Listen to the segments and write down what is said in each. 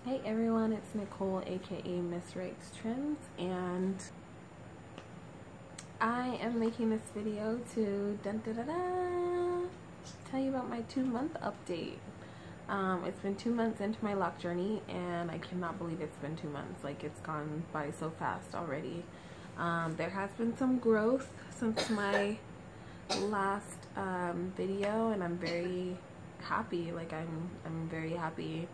Hey everyone, it's Nicole aka Miss Rakes Trends, and I am making this video to tell you about my 2-month update. It's been 2 months into my lock journey and I cannot believe it's been 2 months. Like, it's gone by so fast already. There has been some growth since my last video, and I'm very happy. Like, I'm very happy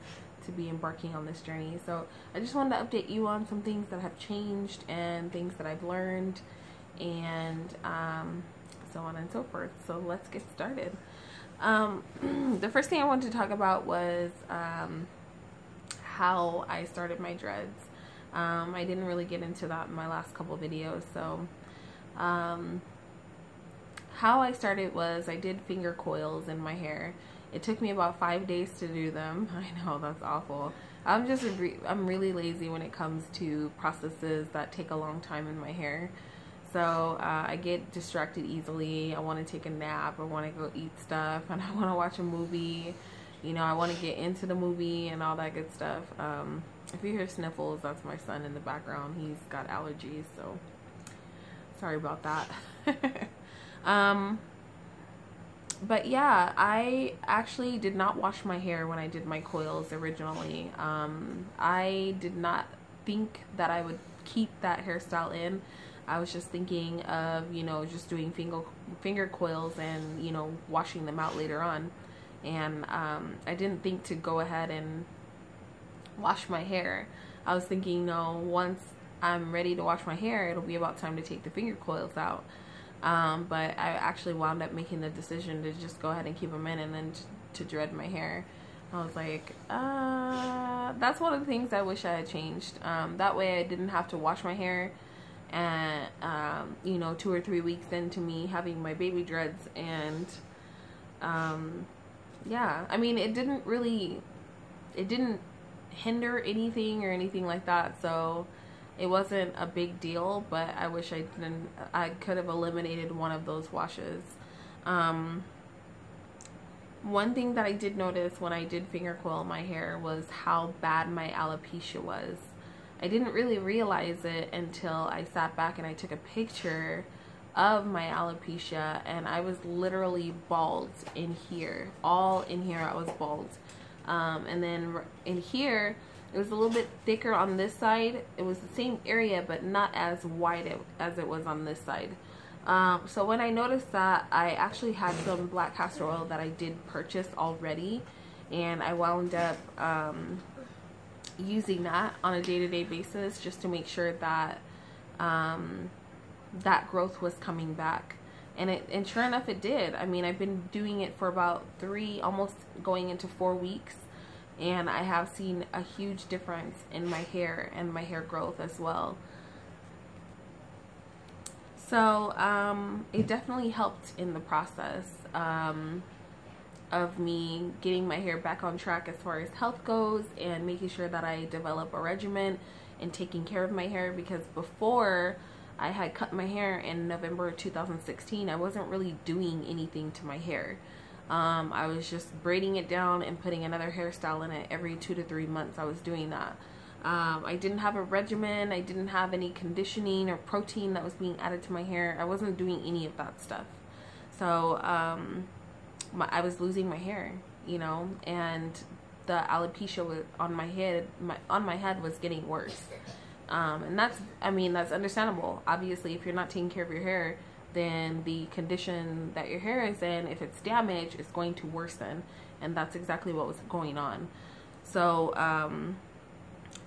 to be embarking on this journey. So I just wanted to update you on some things that have changed and things that I've learned, and so on and so forth. So let's get started. The first thing I wanted to talk about was how I started my dreads. I didn't really get into that in my last couple videos. So how I started was I did finger coils in my hair. It took me about 5 days to do them. I know, that's awful. I'm really lazy when it comes to processes that take a long time in my hair. So I get distracted easily. I want to take a nap. I want to go eat stuff, and I want to watch a movie. You know, I want to get into the movie and all that good stuff. If you hear sniffles, that's my son in the background. He's got allergies, so sorry about that. But yeah, I actually did not wash my hair when I did my coils originally. I did not think that I would keep that hairstyle in. I was just thinking of, you know, just doing finger coils and, you know, washing them out later on. And I didn't think to go ahead and wash my hair. I was thinking, no, once I'm ready to wash my hair, it'll be about time to take the finger coils out. But I actually wound up making the decision to just go ahead and keep them in, and then to dread my hair. I was like, that's one of the things I wish I had changed. That way I didn't have to wash my hair, and you know, 2 or 3 weeks into me having my baby dreads. And yeah, I mean, it didn't hinder anything or anything like that, so it wasn't a big deal. But I wish I could have eliminated one of those washes. One thing that I did notice when I did finger coil my hair was how bad my alopecia was. I didn't really realize it until I sat back and I took a picture of my alopecia, and I was literally bald in here. All in here I was bald. And then in here, it was a little bit thicker on this side. It was the same area, but not as wide as it was on this side. So when I noticed that, I actually had some black castor oil that I did purchase already, and I wound up using that on a day-to-day basis just to make sure that that growth was coming back. And sure enough, it did. I mean, I've been doing it for about 3, almost going into 4 weeks. And I have seen a huge difference in my hair and my hair growth as well. So it definitely helped in the process of me getting my hair back on track as far as health goes, and making sure that I develop a regimen and taking care of my hair. Because before I had cut my hair in November 2016, I wasn't really doing anything to my hair. I was just braiding it down and putting another hairstyle in it every 2 to 3 months. I was doing that. I didn't have a regimen. I didn't have any conditioning or protein that was being added to my hair. I wasn't doing any of that stuff. So I was losing my hair, you know, and the alopecia on my head was getting worse. And that's understandable. Obviously, if you're not taking care of your hair, then the condition that your hair is in, if it's damaged, it's going to worsen. And that's exactly what was going on. So I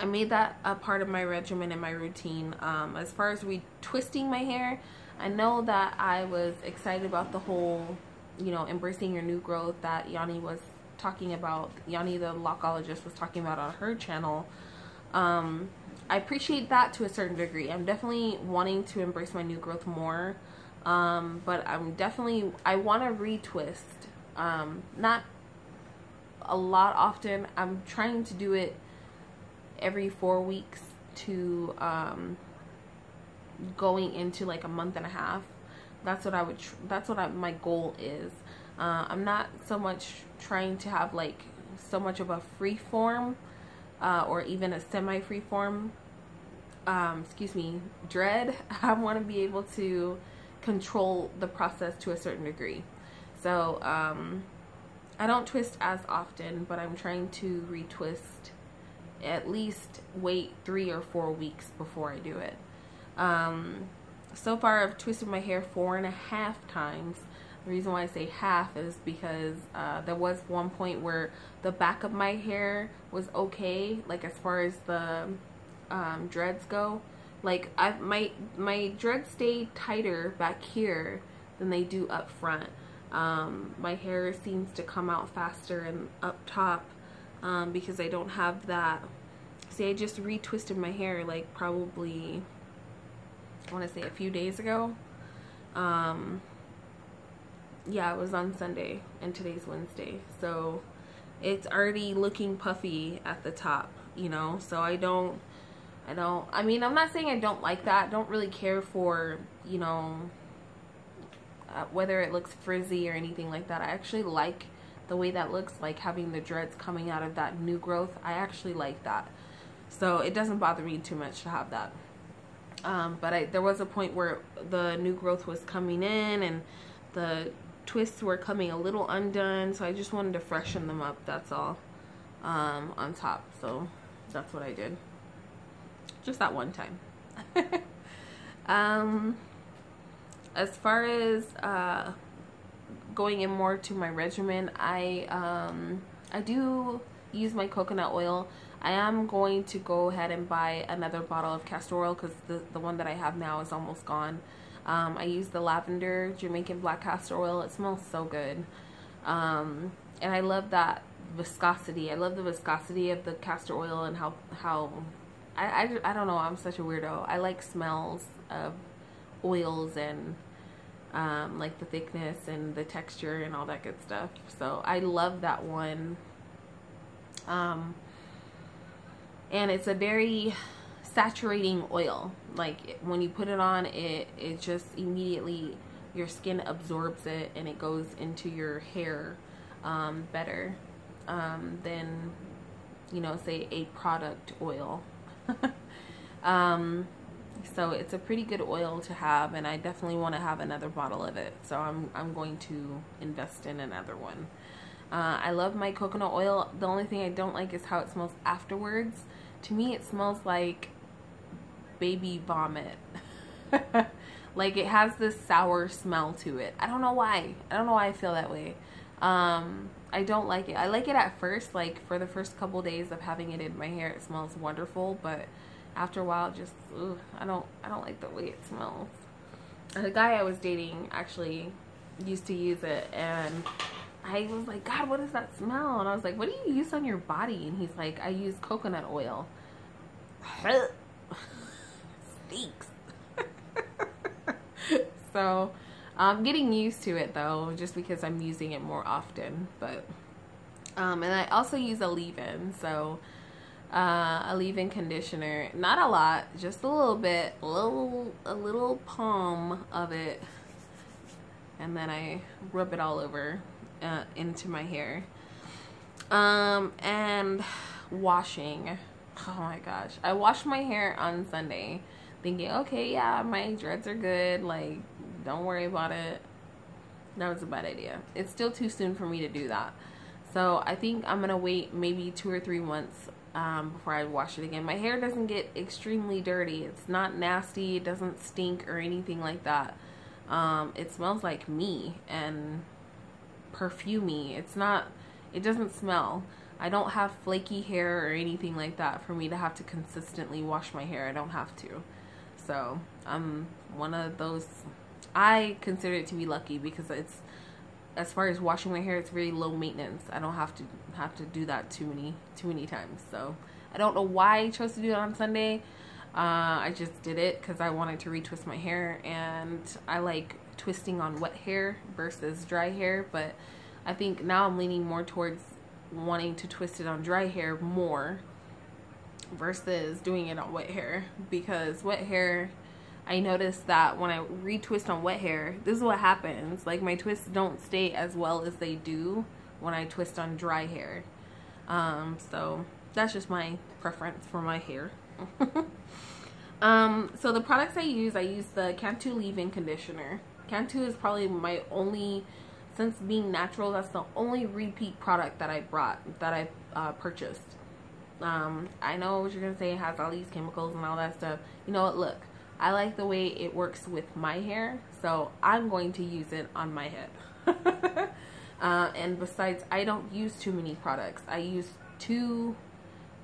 made that a part of my regimen and my routine. As far as retwisting my hair, I know that I was excited about the whole, you know, embracing your new growth that Yanni was talking about. Yanni, the lockologist, was talking about on her channel. I appreciate that to a certain degree. I'm definitely wanting to embrace my new growth more. But I want to retwist, not a lot often. I'm trying to do it every 4 weeks to, going into like a month and a half. That's what my goal is. I'm not so much trying to have like so much of a free form or even a semi-freeform, dread, I want to be able to control the process to a certain degree. So I don't twist as often, but I'm trying to retwist, at least wait 3 or 4 weeks before I do it. So far I've twisted my hair 4.5 times. The reason why I say half is because there was one point where the back of my hair was okay, like as far as the dreads go. Like my dreads stay tighter back here than they do up front. My hair seems to come out faster and up top because I don't have that. See, I just retwisted my hair like probably, I want to say a few days ago. Yeah, it was on Sunday and today's Wednesday, so it's already looking puffy at the top, you know. So I mean, I'm not saying I don't like that. I don't really care for, you know, whether it looks frizzy or anything like that. I actually like the way that looks, like having the dreads coming out of that new growth. I actually like that, so it doesn't bother me too much to have that. But there was a point where the new growth was coming in and the twists were coming a little undone, so I just wanted to freshen them up, that's all, on top. So that's what I did, just that one time. As far as going in more to my regimen, I do use my coconut oil. I am going to go ahead and buy another bottle of castor oil because the one that I have now is almost gone. I use the lavender Jamaican black castor oil. It smells so good. And I love that viscosity. I love the viscosity of the castor oil and how I don't know, I'm such a weirdo. I like smells of oils and like the thickness and the texture and all that good stuff. So I love that one. And it's a very saturating oil. Like when you put it on, it just immediately, your skin absorbs it and it goes into your hair better than, you know, say a product oil. So it's a pretty good oil to have, and I definitely want to have another bottle of it. So I'm going to invest in another one. I love my coconut oil. The only thing I don't like is how it smells afterwards. To me, it smells like baby vomit. Like it has this sour smell to it. I don't know why. I don't know why I feel that way. I don't like it. I like it at first, like for the first couple days of having it in my hair, it smells wonderful, but after a while, just ugh, I don't like the way it smells. The guy I was dating actually used to use it, and I was like, God, what is that smell? And I was like, what do you use on your body? And he's like, I use coconut oil. Stinks. So I'm getting used to it though, just because I'm using it more often. But and I also use a leave-in, so a leave-in conditioner, not a lot, just a little bit, a little palm of it, and then I rub it all over into my hair. And washing, oh my gosh, I washed my hair on Sunday thinking, okay, yeah, my dreads are good, like don't worry about it. That was a bad idea. It's still too soon for me to do that, so I think I'm gonna wait maybe 2 or 3 months before I wash it again. My hair doesn't get extremely dirty. It's not nasty. It doesn't stink or anything like that. It smells like me and perfumey. It doesn't smell. I don't have flaky hair or anything like that for me to have to consistently wash my hair. I don't have to. So I'm one of those, I consider it to be lucky because it's, as far as washing my hair, it's very low maintenance. I don't have to do that too many times. So I don't know why I chose to do it on Sunday. I just did it because I wanted to retwist my hair, and I like twisting on wet hair versus dry hair. But I think now I'm leaning more towards wanting to twist it on dry hair more versus doing it on wet hair, because wet hair, I noticed that when I retwist on wet hair, this is what happens. Like my twists don't stay as well as they do when I twist on dry hair. So That's just my preference for my hair. So the products I use the Cantu leave-in conditioner. Cantu is probably my only, since being natural, that's the only repeat product that I purchased. I know what you're gonna say, it has all these chemicals and all that stuff. You know what, look, I like the way it works with my hair, so I'm going to use it on my head. And besides, I don't use too many products. I use 2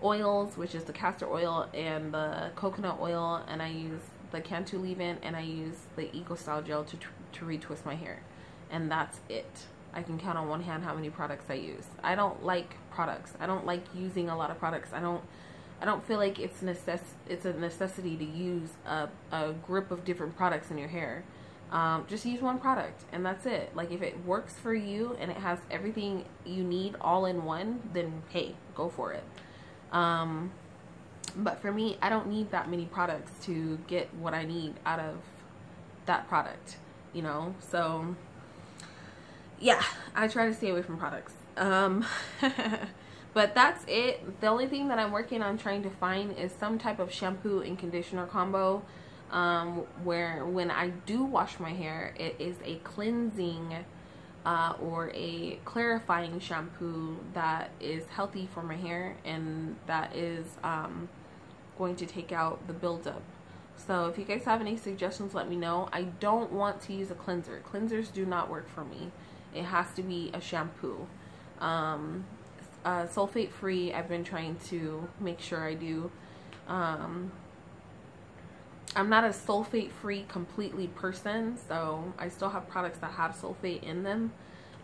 oils, which is the castor oil and the coconut oil, and I use the Cantu leave-in, and I use the Eco Style gel to retwist my hair, and that's it. I can count on one hand how many products I use. I don't like products. I don't like using a lot of products. I don't feel like it's a necessity to use a grip of different products in your hair. Just use one product and that's it. Like, if it works for you and it has everything you need all in one, then hey, go for it. But for me, I don't need that many products to get what I need out of that product, you know? So yeah, I try to stay away from products. But that's it. The only thing that I'm working on trying to find is some type of shampoo and conditioner combo, where when I do wash my hair, it is a cleansing or a clarifying shampoo that is healthy for my hair and that is going to take out the buildup. So if you guys have any suggestions, let me know. I don't want to use a cleanser. Cleansers do not work for me. It has to be a shampoo. Sulfate free, I've been trying to make sure I do. I'm not a sulfate free completely person, so I still have products that have sulfate in them.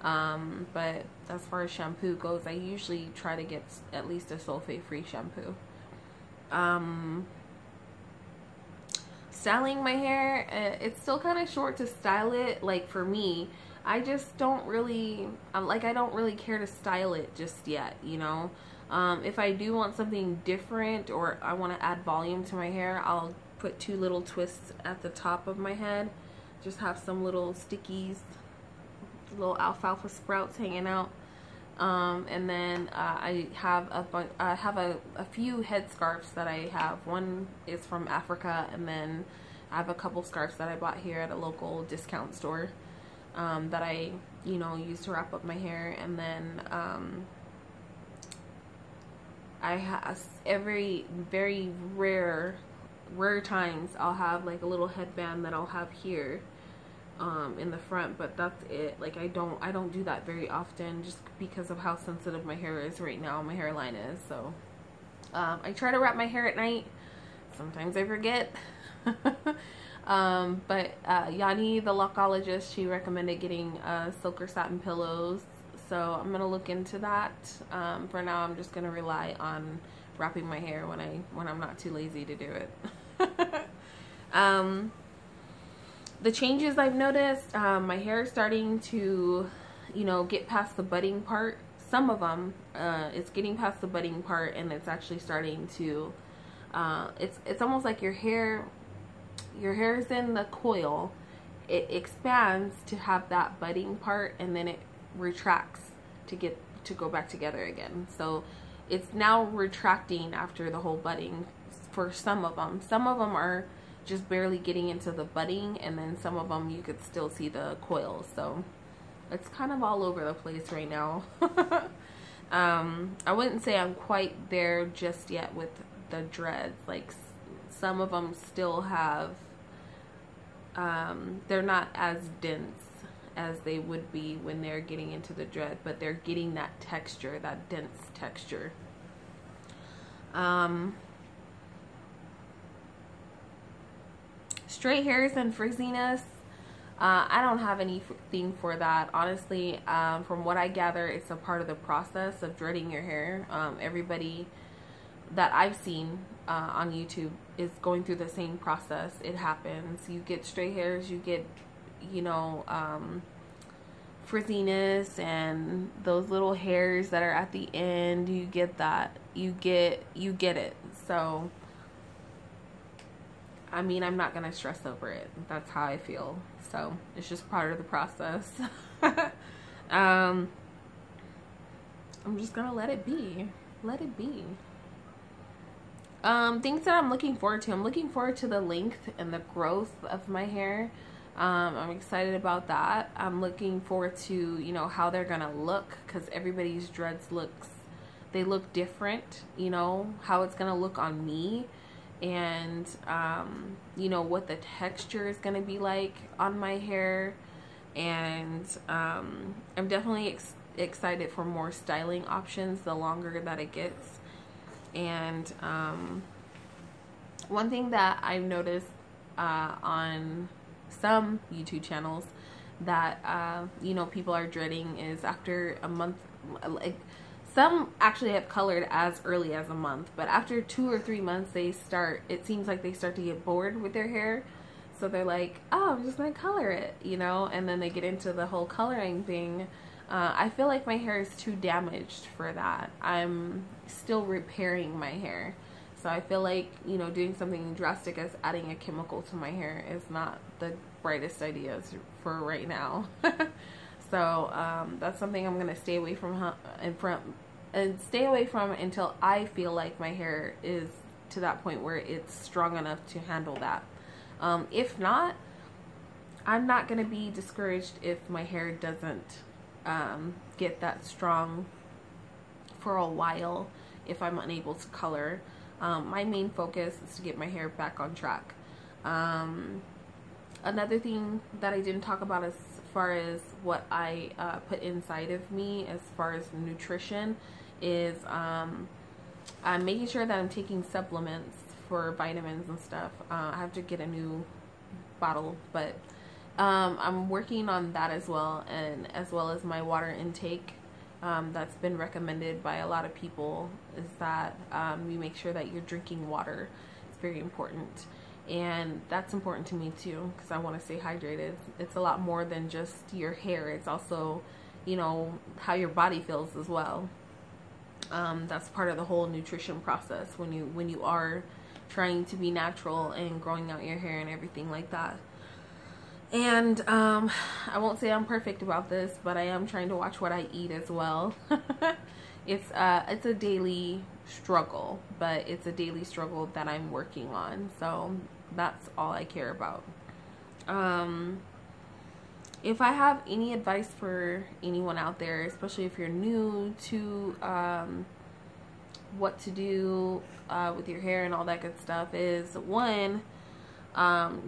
But as far as shampoo goes, I usually try to get at least a sulfate free shampoo. Styling my hair, it's still kind of short to style it. Like, for me, I just don't really, I don't really care to style it just yet, you know. If I do want something different or I want to add volume to my hair, I'll put 2 little twists at the top of my head. Just have some little stickies, little alfalfa sprouts hanging out. And then I have a few head scarves that I have. One is from Africa, and then I have a couple scarves that I bought here at a local discount store that I, you know, use to wrap up my hair. And then I have every very rare times I'll have like a little headband that I'll have here in the front, but that's it. Like, I don't do that very often just because of how sensitive my hair is right now, my hairline is. So I try to wrap my hair at night. Sometimes I forget. But Yanni, the lochologist, she recommended getting silk or satin pillows, so I'm gonna look into that. For now, I'm just gonna rely on wrapping my hair when I'm not too lazy to do it. The changes I've noticed, my hair is starting to, you know, get past the budding part. Some of them, it's getting past the budding part, and it's actually starting to, it's almost like your hair is in the coil. It expands to have that budding part, and then it retracts to go back together again. So it's now retracting after the whole budding for some of them. Some of them are just barely getting into the budding, and then some of them you could still see the coils. So it's kind of all over the place right now. I wouldn't say I'm quite there just yet with the dreads. Like, some of them still have, they're not as dense as they would be when they're getting into the dread, but they're getting that texture, that dense texture. Straight hairs and frizziness, I don't have anything for that, honestly. From what I gather, it's a part of the process of dreading your hair. Everybody that I've seen on YouTube is going through the same process. It happens. You get straight hairs, you get, you know, frizziness, and those little hairs that are at the end, you get that. You get it. So I mean, I'm not gonna stress over it. That's how I feel. So it's just part of the process. I'm just gonna let it be. Let it be. Things that I'm looking forward to. I'm looking forward to the length and the growth of my hair. I'm excited about that. I'm looking forward to, you know, how they're gonna look, because everybody's dreads they look different, you know, how it's gonna look on me, and you know, what the texture is gonna be like on my hair. And I'm definitely excited for more styling options the longer that it gets. And one thing that I've noticed on some YouTube channels that you know, people are dreading is after a month, like some actually have colored as early as a month, but after 2 or 3 months it seems like they start to get bored with their hair. So they're like, oh, I'm just gonna color it, you know, and then they get into the whole coloring thing. I feel like my hair is too damaged for that. I'm still repairing my hair. So I feel like, you know, doing something drastic as adding a chemical to my hair is not the brightest ideas for right now. So that's something I'm gonna stay away from until I feel like my hair is to that point where it's strong enough to handle that. If not, I'm not gonna be discouraged if my hair doesn't get that strong for a while if I'm unable to color. My main focus is to get my hair back on track. Another thing that I didn't talk about as far as what I put inside of me as far as nutrition is I'm making sure that I'm taking supplements for vitamins and stuff. I have to get a new bottle, but I'm working on that as well, and as well as my water intake. That's been recommended by a lot of people, is that you make sure that you're drinking water. It's very important, and that's important to me too, because I want to stay hydrated. It's a lot more than just your hair. It's also, you know, how your body feels as well. That's part of the whole nutrition process when you are trying to be natural and growing out your hair and everything like that. And I won't say I'm perfect about this, but I am trying to watch what I eat as well. It's a daily struggle, but it's a daily struggle that I'm working on. So that's all I care about. If I have any advice for anyone out there, especially if you're new to what to do with your hair and all that good stuff, is one,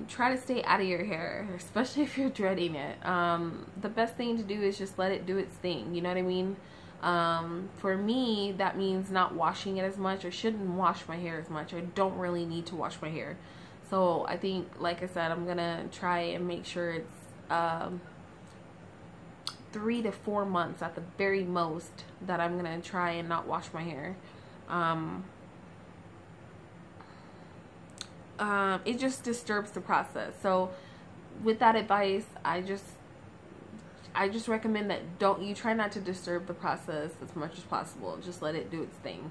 try to stay out of your hair, especially if you're dreading it. The best thing to do is just let it do its thing, you know what I mean? For me, that means not washing it as much. I shouldn't wash my hair as much. I don't really need to wash my hair. So I think, like I said, I'm gonna try and make sure it's 3 to 4 months at the very most that I'm gonna try and not wash my hair. It just disturbs the process. So with that advice, I just recommend that you try not to disturb the process as much as possible. Just let it do its thing.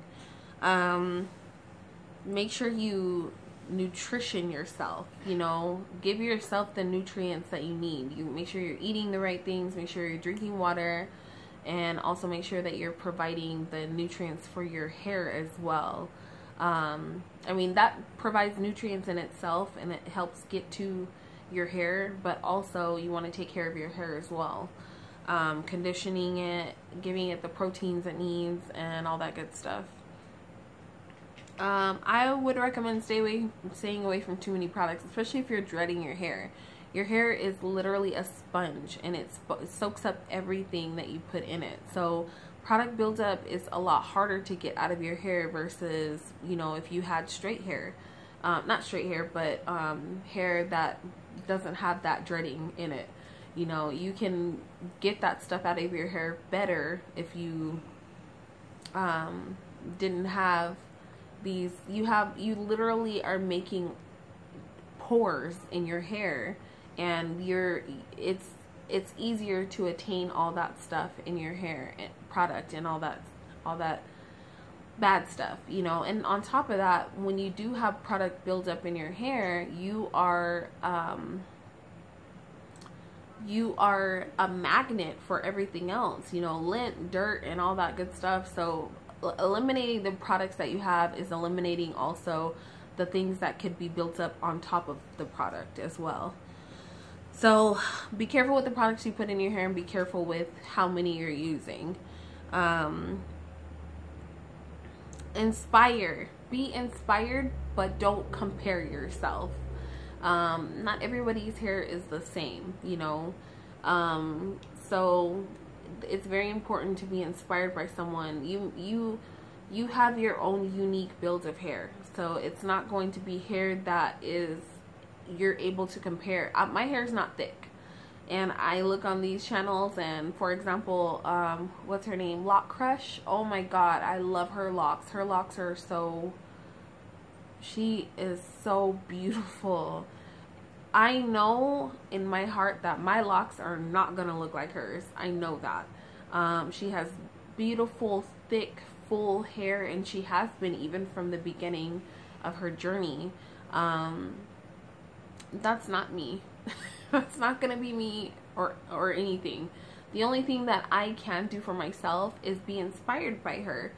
Make sure you nutrition yourself, you know, give yourself the nutrients that you need. You make sure you're eating the right things, make sure you're drinking water, and also make sure that you're providing the nutrients for your hair as well. I mean, that provides nutrients in itself, and it helps get to your hair, but also you want to take care of your hair as well. Conditioning it, giving it the proteins it needs, and all that good stuff. I would recommend staying away from too many products, especially if you're dreading your hair. Your hair is literally a sponge, and it soaks up everything that you put in it. So product buildup is a lot harder to get out of your hair versus, you know, if you had straight hair. Not straight hair, but hair that doesn't have that dreading in it. You know, you can get that stuff out of your hair better if you didn't have these. You literally are making pores in your hair, and it's easier to attain all that stuff in your hair, product and all that bad stuff, you know. And on top of that, when you do have product buildup in your hair, you are a magnet for everything else, you know, lint, dirt, and all that good stuff. So eliminating the products that you have is eliminating also the things that could be built up on top of the product as well. So be careful with the products you put in your hair, and be careful with how many you're using. Inspire. Be inspired, but don't compare yourself. Not everybody's hair is the same, you know. So it's very important to be inspired by someone. You have your own unique build of hair, so it's not going to be hair that is you're able to compare. My hair is not thick, and I look on these channels, and for example, what's her name, Lock Crush, oh my god, I love her locks. Her locks are so, she is so beautiful. I know in my heart that my locks are not gonna look like hers. I know that. She has beautiful, thick, full hair, and she has been even from the beginning of her journey. That's not me. That's not gonna be me or anything. The only thing that I can do for myself is be inspired by her.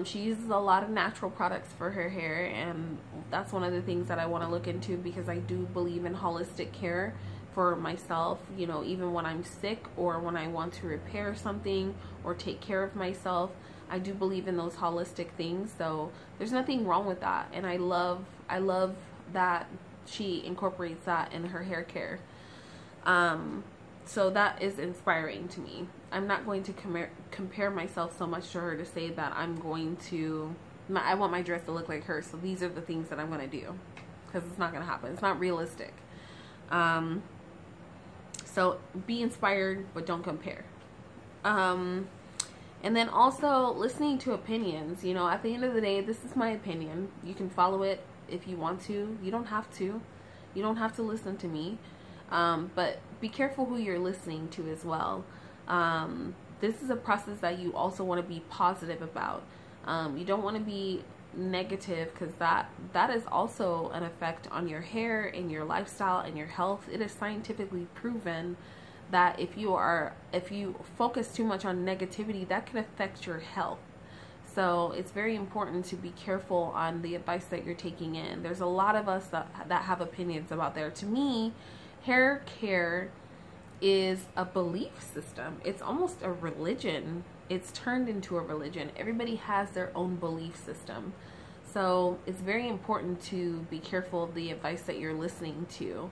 She uses a lot of natural products for her hair, and that's one of the things that I want to look into, because I do believe in holistic care for myself. You know, even when I'm sick or when I want to repair something or take care of myself, I do believe in those holistic things. So there's nothing wrong with that, and I love that she incorporates that in her hair care. So that is inspiring to me. I'm not going to compare myself so much to her to say that I'm going to, I want my dress to look like her, so these are the things that I'm going to do, because it's not going to happen. It's not realistic. So be inspired, but don't compare. And then also listening to opinions. You know, at the end of the day, this is my opinion. You can follow it if you want to. You don't have to. You don't have to listen to me. But be careful who you're listening to as well. This is a process that you also want to be positive about. You don't want to be negative, because that is also an effect on your hair and your lifestyle and your health. It is scientifically proven that if you focus too much on negativity, that can affect your health. So it's very important to be careful on the advice that you're taking in. There's a lot of us that have opinions about there. To me, hair care is a belief system. It's almost a religion. It's turned into a religion. Everybody has their own belief system. So it's very important to be careful of the advice that you're listening to.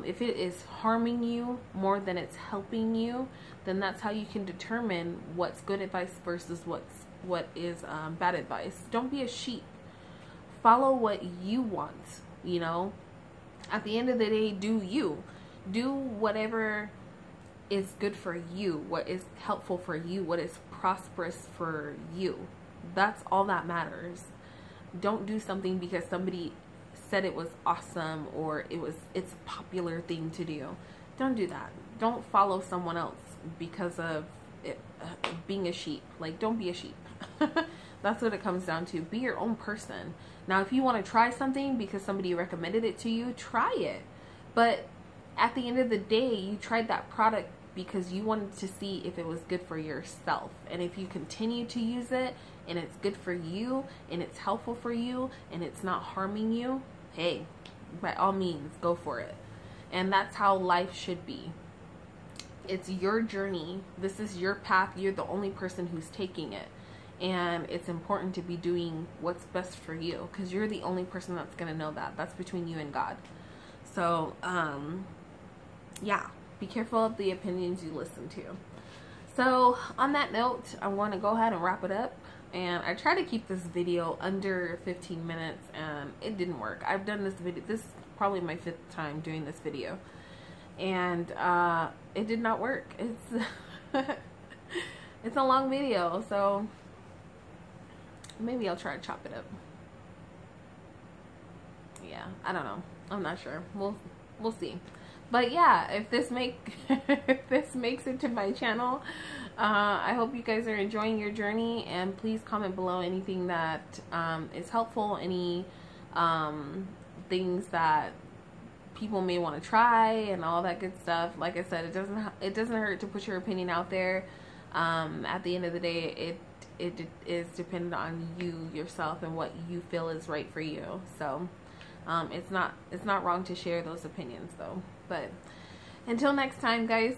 If it is harming you more than it's helping you, then that's how you can determine what's good advice versus what is bad advice. Don't be a sheep. Follow what you want, you know. At the end of the day, do you. Do whatever is good for you, what is helpful for you, what is prosperous for you. That's all that matters. Don't do something because somebody said it was awesome or it's a popular thing to do. Don't do that. Don't follow someone else because of it, being a sheep. Like, don't be a sheep. That's what it comes down to. Be your own person. Now, if you want to try something because somebody recommended it to you, try it. But at the end of the day, you tried that product because you wanted to see if it was good for yourself. And if you continue to use it and it's good for you and it's helpful for you and it's not harming you, hey, by all means, go for it. And that's how life should be. It's your journey. This is your path. You're the only person who's taking it. And it's important to be doing what's best for you, because you're the only person that's going to know that. That's between you and God. So, yeah, be careful of the opinions you listen to. So, on that note, I want to go ahead and wrap it up. And I try to keep this video under 15 minutes, and it didn't work. I've done this video. This is probably my 5th time doing this video. And it did not work. It's a long video, so maybe I'll try to chop it up. Yeah, I don't know. I'm not sure. We'll see. But yeah, if this makes it to my channel, I hope you guys are enjoying your journey, and please comment below anything that is helpful, any things that people may want to try and all that good stuff. Like I said, it doesn't hurt to put your opinion out there. At the end of the day, it is dependent on you yourself and what you feel is right for you. So it's not wrong to share those opinions though. But until next time, guys,